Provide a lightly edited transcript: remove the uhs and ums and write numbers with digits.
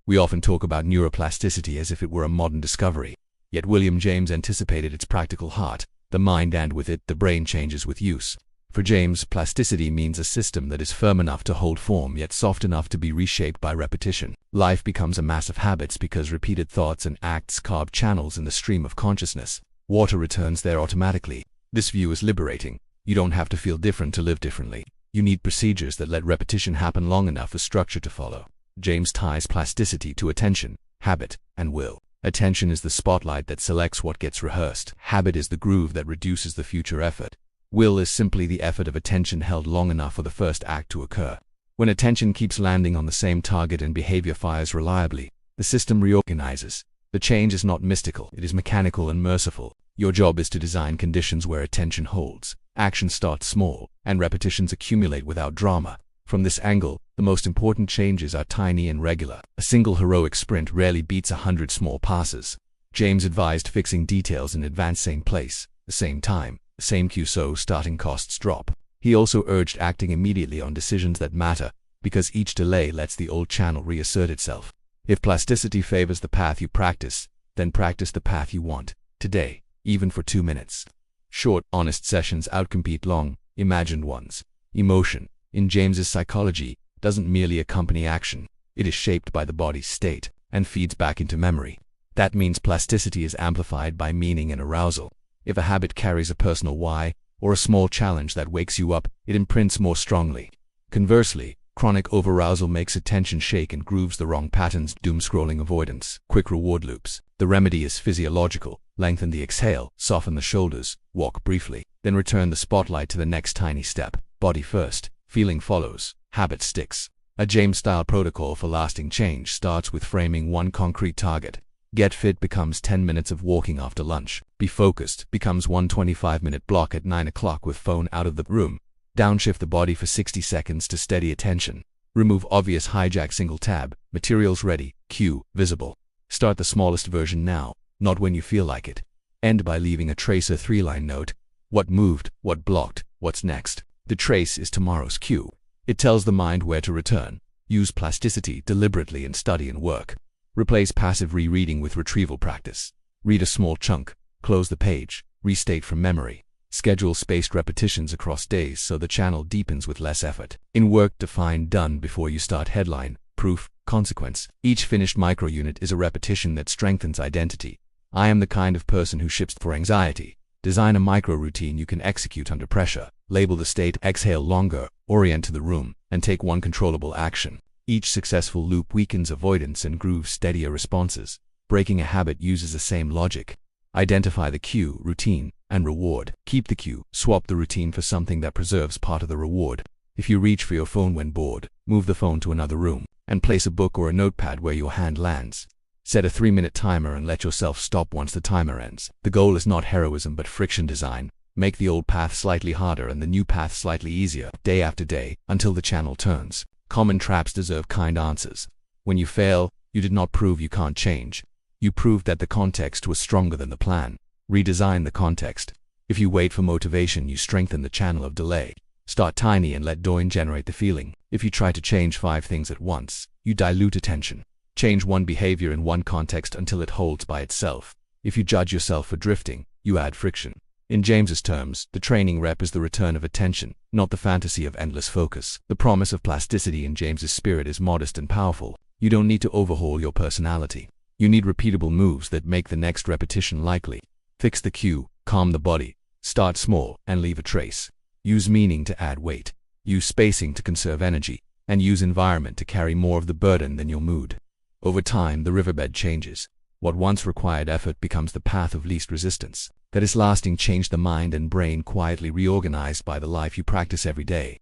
We often talk about neuroplasticity as if it were a modern discovery. Yet William James anticipated its practical heart, the mind, and with it, the brain changes with use. For James, plasticity means a system that is firm enough to hold form yet soft enough to be reshaped by repetition. Life becomes a mass of habits because repeated thoughts and acts carve channels in the stream of consciousness. Water returns there automatically. This view is liberating. You don't have to feel different to live differently. You need procedures that let repetition happen long enough for structure to follow. James ties plasticity to attention, habit, and will. Attention is the spotlight that selects what gets rehearsed. Habit is the groove that reduces the future effort. Will is simply the effort of attention held long enough for the first act to occur. When attention keeps landing on the same target and behavior fires reliably, the system reorganizes. The change is not mystical, it is mechanical and merciful. Your job is to design conditions where attention holds. Action starts small, and repetitions accumulate without drama. From this angle, the most important changes are tiny and regular. A single heroic sprint rarely beats 100 small passes. James advised fixing details in advance, same place, the same time, the same cue, so starting costs drop. He also urged acting immediately on decisions that matter, because each delay lets the old channel reassert itself. If plasticity favors the path you practice, then practice the path you want, today, even for 2 minutes. Short, honest sessions outcompete long, imagined ones. Emotion, in James's psychology, doesn't merely accompany action. It is shaped by the body's state, and feeds back into memory. That means plasticity is amplified by meaning and arousal. If a habit carries a personal why, or a small challenge that wakes you up, it imprints more strongly. Conversely, chronic overarousal makes attention shake and grooves the wrong patterns, doom scrolling avoidance, quick reward loops. The remedy is physiological. Lengthen the exhale, soften the shoulders, walk briefly, then return the spotlight to the next tiny step. Body first, feeling follows, habit sticks. A James-style protocol for lasting change starts with framing one concrete target. Get fit becomes 10 minutes of walking after lunch. Be focused becomes one 25-minute block at 9 o'clock with phone out of the room. Downshift the body for 60 seconds to steady attention. Remove obvious hijack, single tab, materials ready, cue, visible. Start the smallest version now, not when you feel like it. End by leaving a tracer 3-line note. What moved, what blocked, what's next. The trace is tomorrow's cue. It tells the mind where to return. Use plasticity deliberately in study and work. Replace passive rereading with retrieval practice. Read a small chunk, close the page, restate from memory. Schedule spaced repetitions across days so the channel deepens with less effort. In work, define done before you start headline, proof, consequence. Each finished microunit is a repetition that strengthens identity. I am the kind of person who ships for anxiety. Design a micro-routine you can execute under pressure. Label the state, exhale longer, orient to the room, and take one controllable action. Each successful loop weakens avoidance and grooves steadier responses. Breaking a habit uses the same logic. Identify the cue, routine, and reward. Keep the cue, swap the routine for something that preserves part of the reward. If you reach for your phone when bored, move the phone to another room, and place a book or a notepad where your hand lands. Set a 3-minute timer and let yourself stop once the timer ends. The goal is not heroism but friction design. Make the old path slightly harder and the new path slightly easier, day after day, until the channel turns. Common traps deserve kind answers. When you fail, you did not prove you can't change. You proved that the context was stronger than the plan. Redesign the context. If you wait for motivation, you strengthen the channel of delay. Start tiny and let doing generate the feeling. If you try to change 5 things at once, you dilute attention. Change one behavior in one context until it holds by itself. If you judge yourself for drifting, you add friction. In James's terms, the training rep is the return of attention, not the fantasy of endless focus. The promise of plasticity in James's spirit is modest and powerful. You don't need to overhaul your personality. You need repeatable moves that make the next repetition likely. Fix the cue, calm the body, start small, and leave a trace. Use meaning to add weight. Use spacing to conserve energy, and use environment to carry more of the burden than your mood. Over time, the riverbed changes. What once required effort becomes the path of least resistance. That is lasting change, the mind and brain quietly reorganized by the life you practice every day.